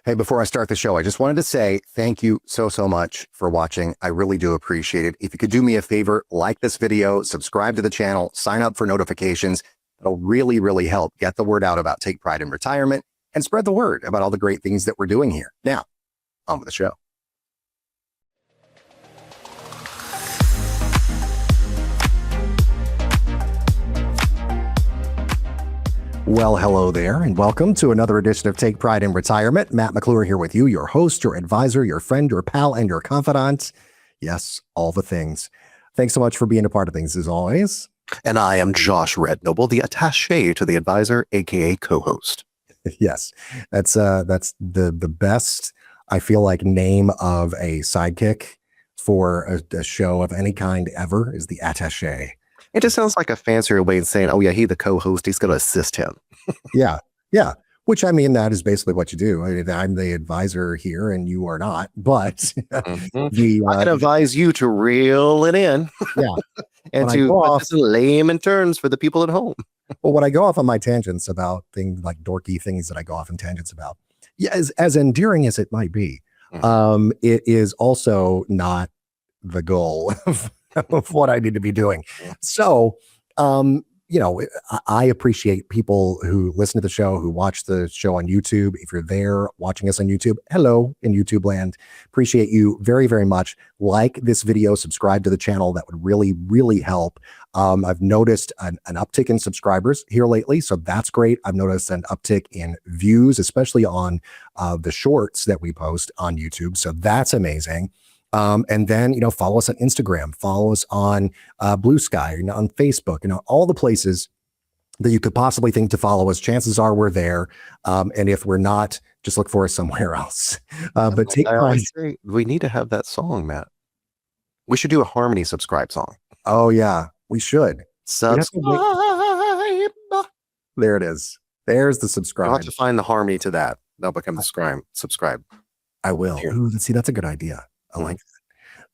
Hey, before I start the show, I just wanted to say thank you so much for watching. I really do appreciate it. If you could do me a favor, like this video, subscribe to the channel, sign up for notifications. It'll really help get the word out about Take Pride in Retirement and spread the word about all the great things that we're doing here. Now, on with the show. Well, hello there, and welcome to another edition of Take Pride in Retirement. Matt McClure here with you, your host, your advisor, your friend, your pal, and your confidant. Yes, all the things. Thanks so much for being a part of things, as always. And I am Josh Rednoble, the attaché to the advisor, aka co-host. Yes, that's the best, I feel like, name of a sidekick for a show of any kind ever is the attaché. It just sounds like a fancier way of saying, oh yeah, he's the co-host, he's going to assist him. Yeah. Which, I mean, that is basically what you do. I'm the advisor here and you are not, but I can advise you to reel it in. Yeah. And to put this in layman terms for the people at home. Well, when I go off on my tangents about things like dorky things that I go off in tangents about, yeah, as endearing as it might be, it is also not the goal of what I need to be doing. So, I appreciate people who listen to the show, who watch the show on YouTube. If you're there watching us on YouTube, hello in YouTube land. Appreciate you very much. Like this video, subscribe to the channel. That would really help. I've noticed an uptick in subscribers here lately, so that's great. I've noticed an uptick in views, especially on the shorts that we post on YouTube. So that's amazing. And then, follow us on Instagram, follow us on Blue Sky, on Facebook, all the places that you could possibly think to follow us. Chances are we're there. And if we're not, just look for us somewhere else. But take pride. We need to have that song, Matt. We should do a harmony subscribe song. Oh, yeah, we should. Subscribe. There it is. There's the subscribe. I'll have to find the harmony to that. That'll become the subscribe. I will. Ooh, see, that's a good idea. I like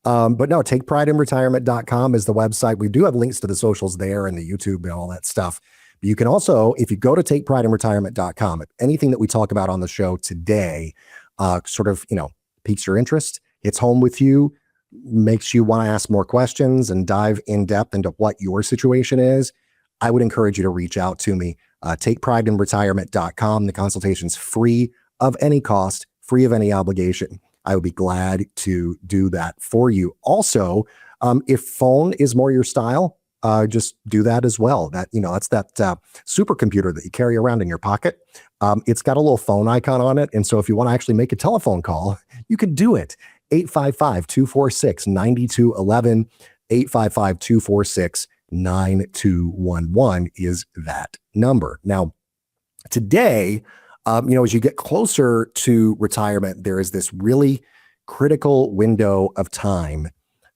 that. But no, takeprideinretirement.com is the website. We do have links to the socials there and the YouTube and all that stuff. But you can also, if you go to takeprideinretirement.com, if anything that we talk about on the show today sort of, piques your interest, hits home with you, makes you want to ask more questions and dive in depth into what your situation is, I would encourage you to reach out to me. Takeprideinretirement.com. The consultation's free of any cost, free of any obligation. I would be glad to do that for you. Also, if phone is more your style, just do that as well. That's that supercomputer that you carry around in your pocket. It's got a little phone icon on it. And so if you want to actually make a telephone call, you can do it. 855-246-9211, 855-246-9211 is that number. Now, today, as you get closer to retirement, there is this really critical window of time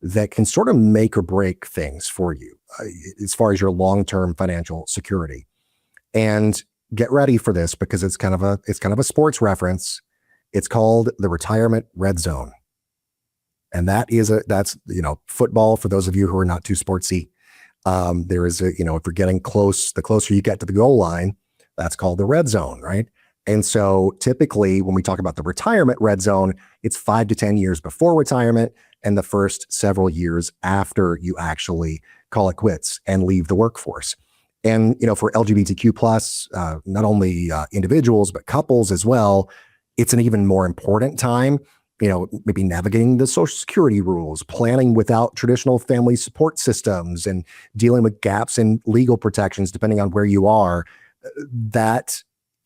that can sort of make or break things for you as far as your long-term financial security. And get ready for this because it's kind of a sports reference. It's called the retirement red zone. And that's football for those of you who are not too sportsy. There is if you're getting close, the closer you get to the goal line, that's called the red zone, right? And so typically when we talk about the retirement red zone, it's 5 to 10 years before retirement and the first several years after you actually call it quits and leave the workforce. And, for LGBTQ plus, not only individuals, but couples as well, it's an even more important time, maybe navigating the Social Security rules, planning without traditional family support systems and dealing with gaps in legal protections, depending on where you are. That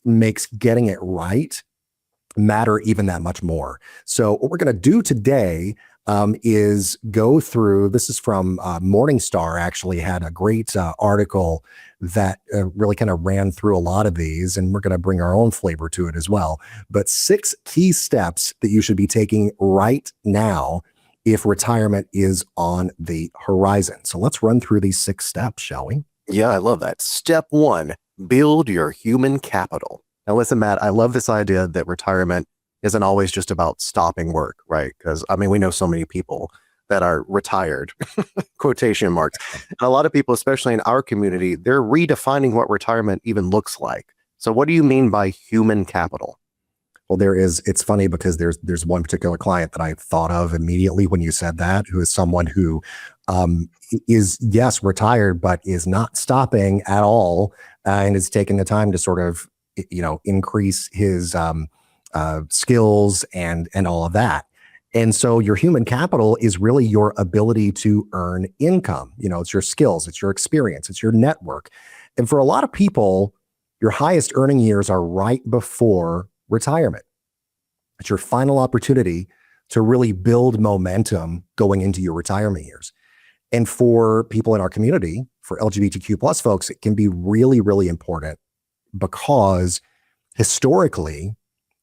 makes getting it right matter even that much more. So what we're going to do today is go through, this is from Morningstar, actually had a great article that really kind of ran through a lot of these, and we're going to bring our own flavor to it as well. But 6 key steps that you should be taking right now if retirement is on the horizon. So let's run through these 6 steps, shall we? Yeah, I love that. Step 1, build your human capital. Now listen, Matt, I love this idea that retirement isn't always just about stopping work, right? Because we know so many people that are retired, quotation marks. And a lot of people, especially in our community, they're redefining what retirement even looks like. So what do you mean by human capital? Well, it's funny because there's one particular client that I thought of immediately when you said that, who is someone who is, yes, retired, but is not stopping at all, and is taking the time to sort of, increase his skills and all of that. And so your human capital is really your ability to earn income. It's your skills, it's your experience, it's your network. And for a lot of people, your highest earning years are right before retirement. It's your final opportunity to really build momentum going into your retirement years. And for people in our community, for LGBTQ plus folks, it can be really, really important because historically,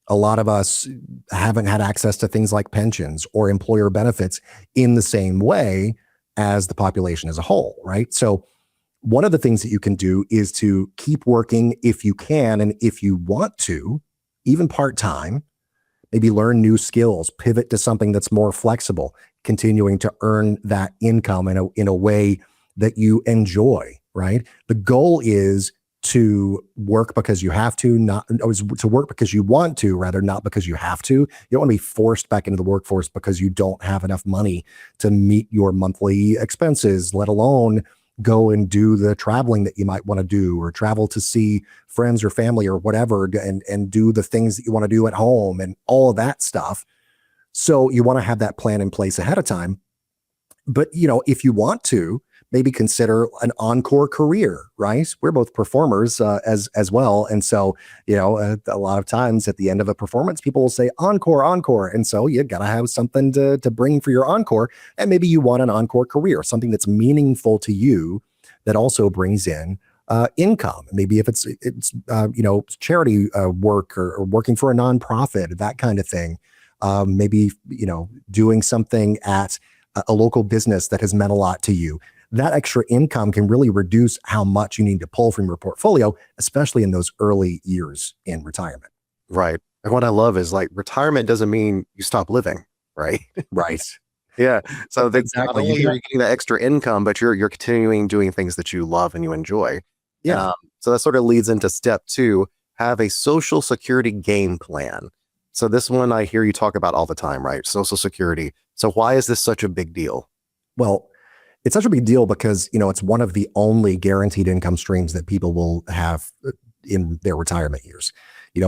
a lot of us haven't had access to things like pensions or employer benefits in the same way as the population as a whole, right? So one of the things that you can do is to keep working if you can, and if you want to, even part-time, maybe learn new skills, pivot to something that's more flexible, continuing to earn that income in a way that you enjoy, right? The goal is to work because you have to, not to work because you want to, rather not because you have to. You don't want to be forced back into the workforce because you don't have enough money to meet your monthly expenses, let alone go and do the traveling that you might want to do, or travel to see friends or family or whatever, and do the things that you want to do at home and all of that stuff. So you want to have that plan in place ahead of time. But, if you want to, maybe consider an encore career, right? We're both performers as well. And so, a lot of times at the end of a performance, people will say encore, encore. And so you got to have something to bring for your encore. And maybe you want an encore career, something that's meaningful to you that also brings in income. Maybe if it's charity work, or working for a nonprofit, that kind of thing. Maybe, doing something at a local business that has meant a lot to you. That extra income can really reduce how much you need to pull from your portfolio, especially in those early years in retirement. Right. And what I love is, like, retirement doesn't mean you stop living, right? Right. Yeah. So that's Exactly. not only you're getting that extra income, but you're continuing doing things that you love and you enjoy. Yeah. So that sort of leads into step 2, have a social security game plan. So this one I hear you talk about all the time, right? Social security. So why is this such a big deal? Well, it's such a big deal because, it's one of the only guaranteed income streams that people will have in their retirement years.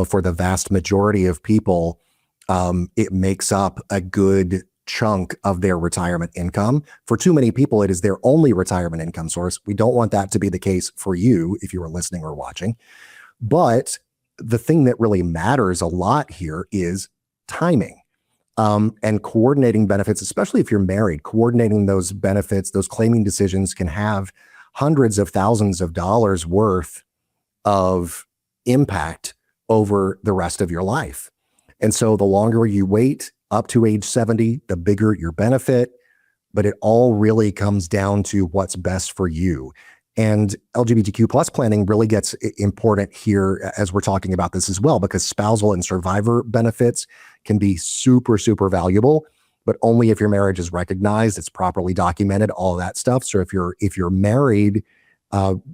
For the vast majority of people, it makes up a good chunk of their retirement income. For too many people, it is their only retirement income source. We don't want that to be the case for you if you are listening or watching. But the thing that really matters a lot here is timing. And coordinating benefits, especially if you're married, coordinating those benefits, those claiming decisions can have hundreds of thousands of dollars worth of impact over the rest of your life. And so the longer you wait up to age 70, the bigger your benefit, but it all really comes down to what's best for you. And LGBTQ plus planning really gets important here as we're talking about this as well, because spousal and survivor benefits can be super, super valuable, but only if your marriage is recognized, it's properly documented, all that stuff. So if you're married,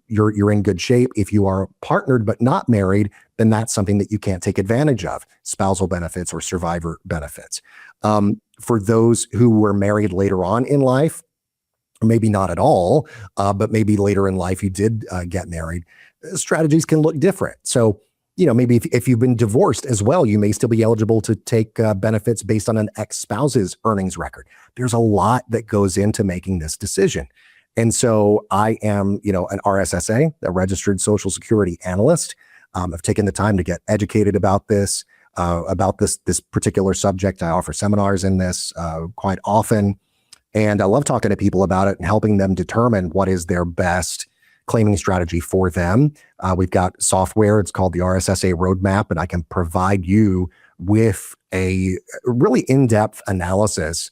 you're in good shape. If you are partnered but not married, then that's something that you can't take advantage of, spousal benefits or survivor benefits. For those who were married later on in life, maybe not at all, but maybe later in life you did get married, strategies can look different. So, maybe if you've been divorced as well, you may still be eligible to take benefits based on an ex-spouse's earnings record. There's a lot that goes into making this decision. And so I am, an RSSA, a registered Social Security analyst. I've taken the time to get educated about this particular subject. I offer seminars in this quite often. And I love talking to people about it and helping them determine what is their best claiming strategy for them. We've got software. It's called the RSSA Roadmap, and I can provide you with a really in-depth analysis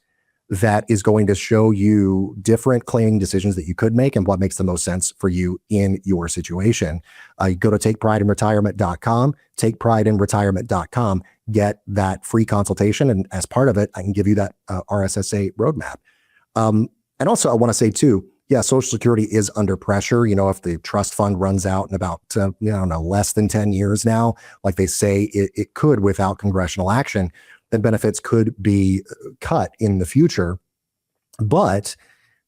that is going to show you different claiming decisions that you could make and what makes the most sense for you in your situation. You go to takeprideinretirement.com, takeprideinretirement.com, get that free consultation. And as part of it, I can give you that RSSA roadmap. And also I want to say too, Yeah, Social Security is under pressure. If the trust fund runs out in about, I don't know, less than 10 years now, like they say it could without congressional action, then benefits could be cut in the future. But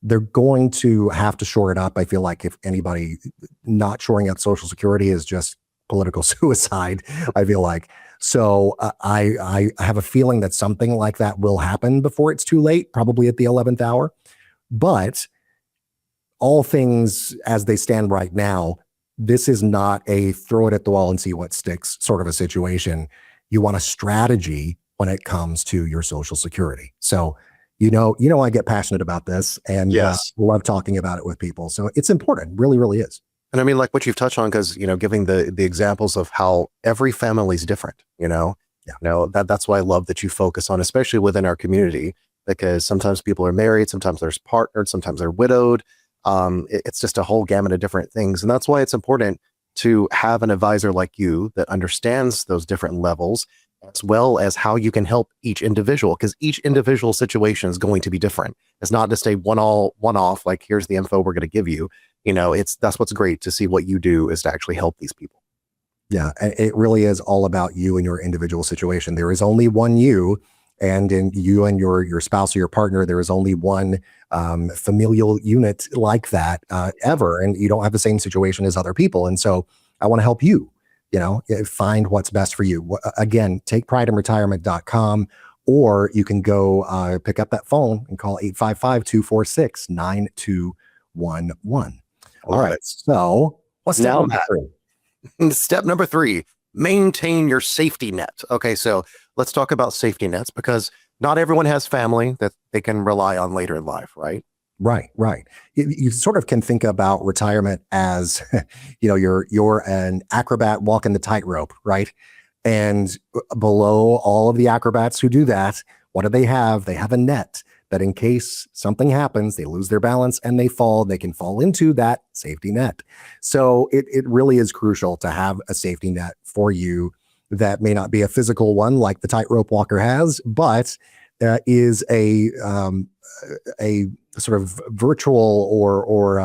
they're going to have to shore it up. I feel like if anybody not shoring up Social Security is just political suicide, I feel like. So I have a feeling that something like that will happen before it's too late, probably at the 11th hour. But all things as they stand right now, this is not a throw it at the wall and see what sticks sort of a situation. You want a strategy when it comes to your Social Security. So, I get passionate about this and Yes. love talking about it with people. So it's important, really, really is. And I mean, like what you've touched on, because, giving the examples of how every family is different, Yeah. that's why I love that you focus on, especially within our community, because sometimes people are married, sometimes they're partnered, sometimes they're widowed. It's just a whole gamut of different things. And that's why it's important to have an advisor like you that understands those different levels, as well as how you can help each individual, because each individual situation is going to be different. It's not just a one off, like here's the info we're going to give you. That's what's great to see what you do is to actually help these people. Yeah, it really is all about you and your individual situation. There is only one you, and in you and your spouse or your partner, there is only one familial unit like that ever, and you don't have the same situation as other people. And so, I want to help you. Find what's best for you. Again, take prideinretirement.com, or you can go pick up that phone and call 855-246-9211. All right. So, what's Now, number three? step number 3, maintain your safety net. Okay, so let's talk about safety nets, because not everyone has family that they can rely on later in life, right? Right. You sort of can think about retirement as, you're an acrobat walking the tightrope, right? And below all of the acrobats who do that, what do they have? They have a net that in case something happens, they lose their balance and they fall, they can fall into that safety net. So it really is crucial to have a safety net for you that may not be a physical one like the tightrope walker has, but is a sort of virtual or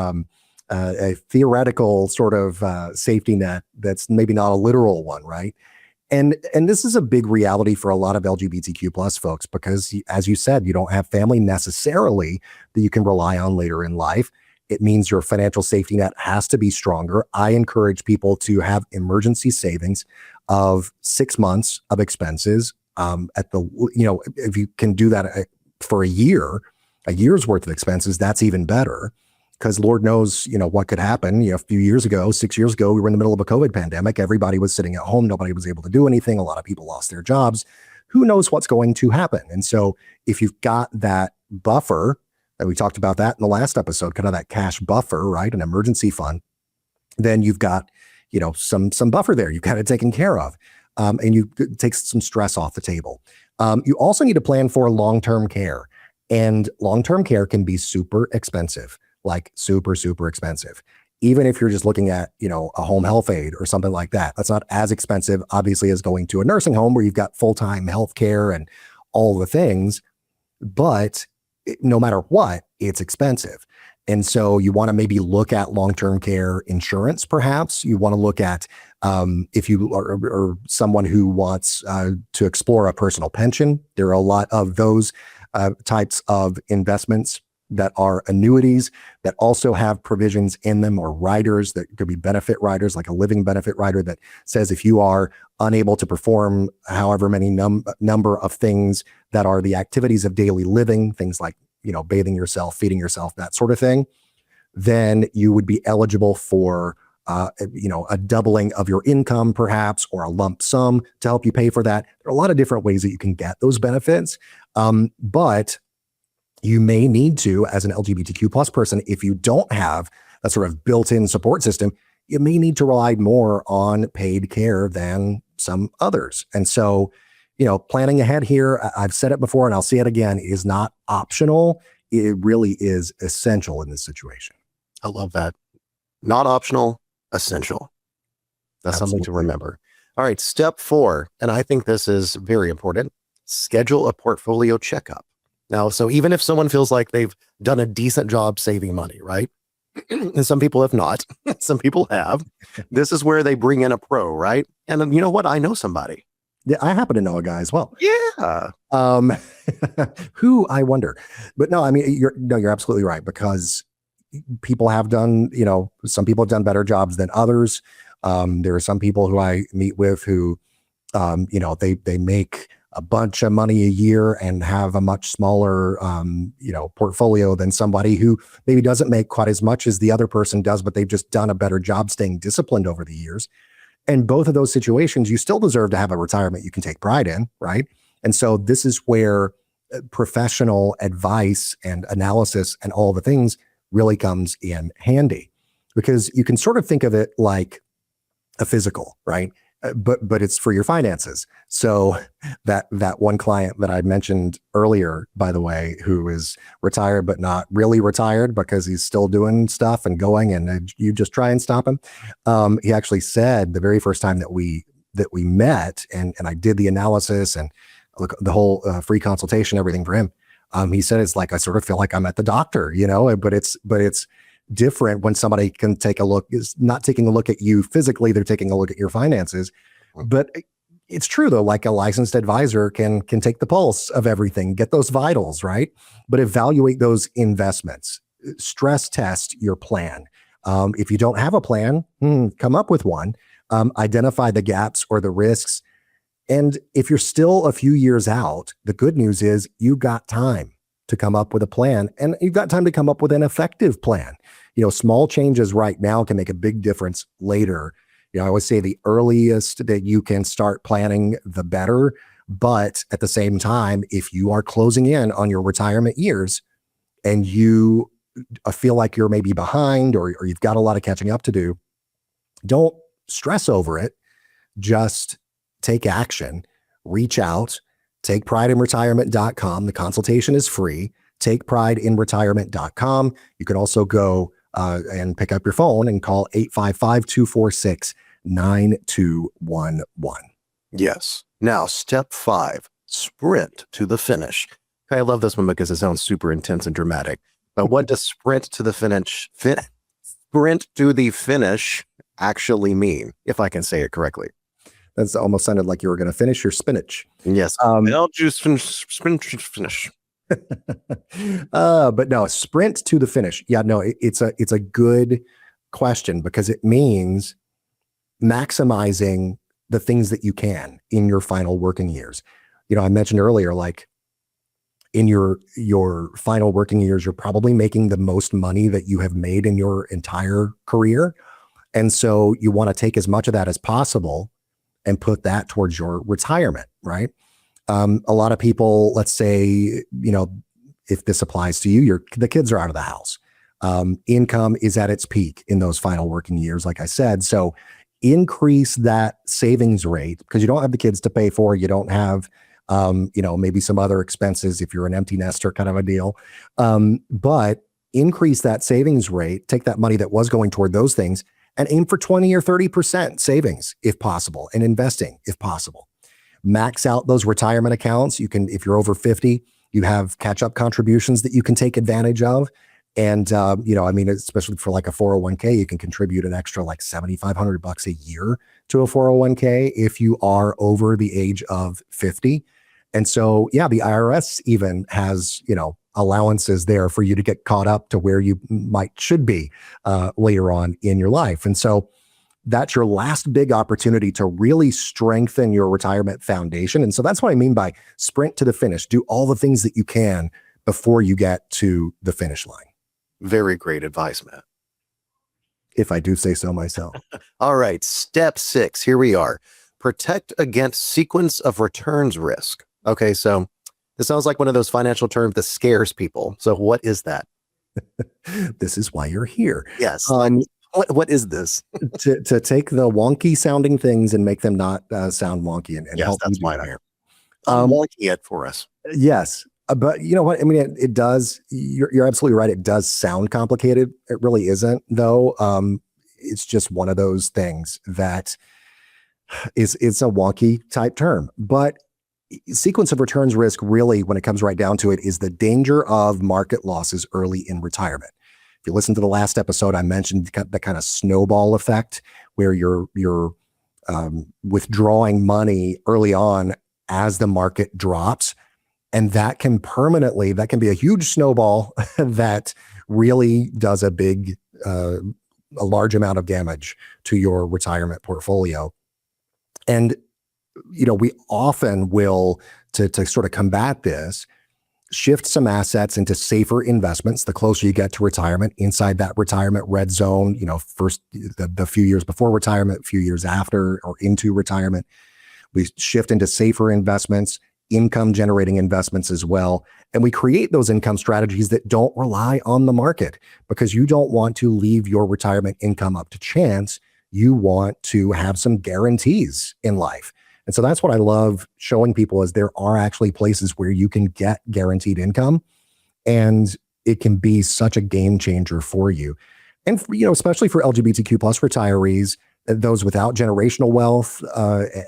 a theoretical sort of safety net that's maybe not a literal one, right? And this is a big reality for a lot of LGBTQ plus folks because, as you said, you don't have family necessarily that you can rely on later in life. It means your financial safety net has to be stronger. I encourage people to have emergency savings of 6 months of expenses. If you can do that for a year's worth of expenses, that's even better. Because Lord knows, what could happen. A few years ago, 6 years ago, we were in the middle of a COVID pandemic. Everybody was sitting at home. Nobody was able to do anything. A lot of people lost their jobs. Who knows what's going to happen? And so if you've got that buffer, and we talked about that in the last episode, kind of that cash buffer, right? An emergency fund, then you've got, some buffer there. You've got it taken care of. And you take some stress off the table. You also need to plan for long-term care. And long-term care can be super expensive. Like super, super expensive. Even if you're just looking at, a home health aide or something like that, that's not as expensive, obviously, as going to a nursing home where you've got full-time health care and all the things. But no matter what, it's expensive. And so you want to maybe look at long-term care insurance, perhaps. You want to look at if you are someone who wants to explore a personal pension. There are a lot of those types of investments that are annuities that also have provisions in them, or riders that could be benefit riders, like a living benefit rider that says if you are unable to perform however many number of things that are the activities of daily living, things like, bathing yourself, feeding yourself, that sort of thing, then you would be eligible for a doubling of your income, perhaps, or a lump sum to help you pay for that. There are a lot of different ways that you can get those benefits. But you may need to, as an LGBTQ plus person, if you don't have that sort of built-in support system, you may need to rely more on paid care than some others. And so, planning ahead here, I've said it before and I'll say it again, is not optional. It really is essential in this situation. I love that. Not optional, essential. That's Absolutely. something to remember. All right, step 4, and I think this is very important. Schedule a portfolio checkup. Now, so even if someone feels like they've done a decent job saving money, right? And some people have not, some people have. This is where they bring in a pro, right? And you know what? I know somebody. Yeah, I happen to know a guy as well. Yeah. Um, who I wonder, but no, I mean, you're absolutely right, because people have done, some people have done better jobs than others. There are some people who I meet with who, they make a bunch of money a year and have a much smaller, portfolio than somebody who maybe doesn't make quite as much as the other person does, but they've just done a better job staying disciplined over the years. And both of those situations, you still deserve to have a retirement you can take pride in, right? And so this is where professional advice and analysis and all the things really comes in handy, because you can sort of think of it like a physical, right? But it's for your finances. So that one client that I mentioned earlier, by the way, who is retired but not really retired because he's still doing stuff and going, and you just try and stop him. He actually said the very first time that we met, and I did the analysis and look, the whole free consultation, everything for him. He said it's like I sort of feel like I'm at the doctor, but it's different when somebody can take a look, is not taking a look at you physically, they're taking a look at your finances. But it's true though, like a licensed advisor can take the pulse of everything, get those vitals, right? But evaluate those investments, stress test your plan. If you don't have a plan, come up with one. Identify the gaps or the risks. And if you're still a few years out, the good news is you got time to come up with a plan, and you've got time to come up with an effective plan. Small changes right now can make a big difference later. I always say the earliest that you can start planning, the better. But at the same time, if you are closing in on your retirement years and you feel like you're maybe behind, or you've got a lot of catching up to do, don't stress over it. Just take action, reach out. TakePrideInRetirement.com. The consultation is free. TakePrideInRetirement.com. You can also go and pick up your phone and call 855-246-9211. Yes. Now, step 5, sprint to the finish. Okay, I love this one because it sounds super intense and dramatic. But what does sprint to the finish actually mean, if I can say it correctly? That's almost sounded like you were going to finish your spinach. Yes. I'll just finish. But no, sprint to the finish. Yeah, no, it's a good question, because it means maximizing the things that you can in your final working years. I mentioned earlier, like in your final working years, you're probably making the most money that you have made in your entire career. And so you want to take as much of that as possible and put that towards your retirement, right? A lot of people, let's say, if this applies to you, the kids are out of the house. Income is at its peak in those final working years, like I said. So increase that savings rate, because you don't have the kids to pay for. You don't have, maybe some other expenses if you're an empty nester kind of a deal. But increase that savings rate, take that money that was going toward those things and aim for 20 or 30% savings if possible, and investing if possible. Max out those retirement accounts. You can, if you're over 50, you have catch-up contributions that you can take advantage of. And, especially for like a 401k, you can contribute an extra like $7,500 a year to a 401k if you are over the age of 50. And so, yeah, the IRS even has, allowances there for you to get caught up to where you should be later on in your life. And so that's your last big opportunity to really strengthen your retirement foundation. And so that's what I mean by sprint to the finish. Do all the things that you can before you get to the finish line. Very great advice, Matt. If I do say so myself. All right. Step 6. Here we are. Protect against sequence of returns risk. Okay. So this sounds like one of those financial terms that scares people. So what is that? This is why you're here. Yes. What is this? to take the wonky sounding things and make them not sound wonky and yes, help that's you why I'm here. Wonky it for us. Yes. But you know what? I mean, it does. You're absolutely right. It does sound complicated. It really isn't, though. It's just one of those things that it's a wonky type term. But sequence of returns risk really, when it comes right down to it, is the danger of market losses early in retirement. If you listen to the last episode, I mentioned the kind of snowball effect where you're withdrawing money early on as the market drops. And that can be a huge snowball that really does a large amount of damage to your retirement portfolio. And, we often will, to sort of combat this, shift some assets into safer investments the closer you get to retirement, inside that retirement red zone, first the few years before retirement, few years after or into retirement. We shift into safer investments, income generating investments as well. And we create those income strategies that don't rely on the market, because you don't want to leave your retirement income up to chance. You want to have some guarantees in life. And so that's what I love showing people, is there are actually places where you can get guaranteed income, and it can be such a game changer for you. And, especially for LGBTQ plus retirees, those without generational wealth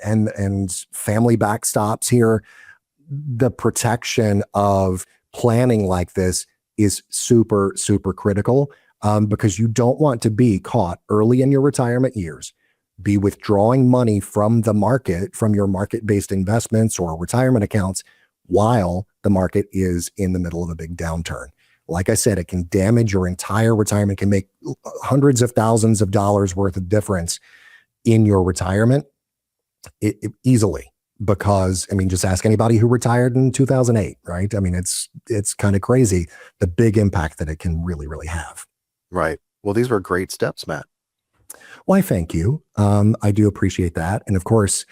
and family backstops here, the protection of planning like this is super, super critical, because you don't want to be caught early in your retirement years, be withdrawing money from the market, from your market-based investments or retirement accounts, while the market is in the middle of a big downturn. Like I said, it can damage your entire retirement, can make hundreds of thousands of dollars worth of difference in your retirement easily. Because, just ask anybody who retired in 2008, right? It's kind of crazy, the big impact that it can really, really have. Right. Well, these were great steps, Matt. Why, thank you. I do appreciate that. And of course,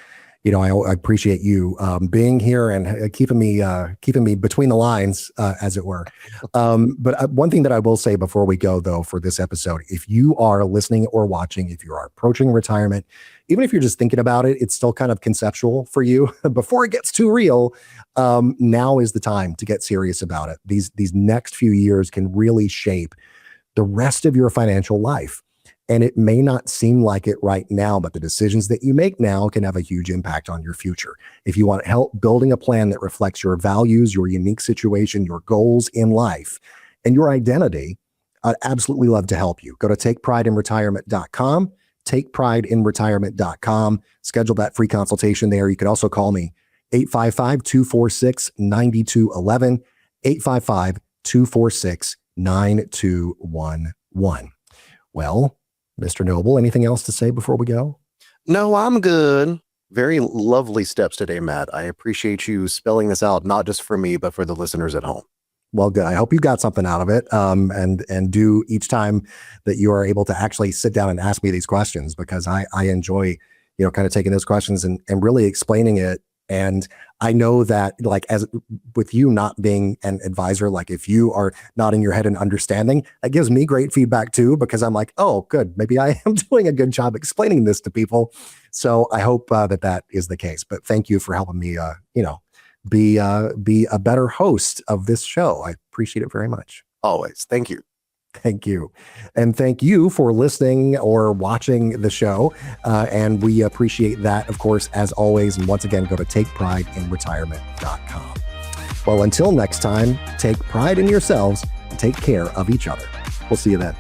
I appreciate you being here and keeping me between the lines, as it were. But one thing that I will say before we go, though, for this episode, if you are listening or watching, if you are approaching retirement, even if you're just thinking about it, it's still kind of conceptual for you before it gets too real. Now is the time to get serious about it. These next few years can really shape the rest of your financial life. And it may not seem like it right now, but the decisions that you make now can have a huge impact on your future. If you want help building a plan that reflects your values, your unique situation, your goals in life, and your identity, I'd absolutely love to help you. Go to takeprideinretirement.com, takeprideinretirement.com. Schedule that free consultation there. You can also call me 855-246-9211, 855-246-9211. Well, Mr. Noble, anything else to say before we go? No, I'm good. Very lovely steps today, Matt. I appreciate you spelling this out, not just for me, but for the listeners at home. Well, good. I hope you got something out of it. And do each time that you are able to actually sit down and ask me these questions, because I enjoy, kind of taking those questions and really explaining it. And I know that, like, as with you not being an advisor, like if you are nodding your head and understanding, that gives me great feedback too, because I'm like, oh, good. Maybe I am doing a good job explaining this to people. So I hope that is the case. But thank you for helping me, be a better host of this show. I appreciate it very much. Always. Thank you. Thank you. And thank you for listening or watching the show. And we appreciate that, of course, as always. And once again, go to takeprideinretirement.com. Well, until next time, take pride in yourselves and take care of each other. We'll see you then.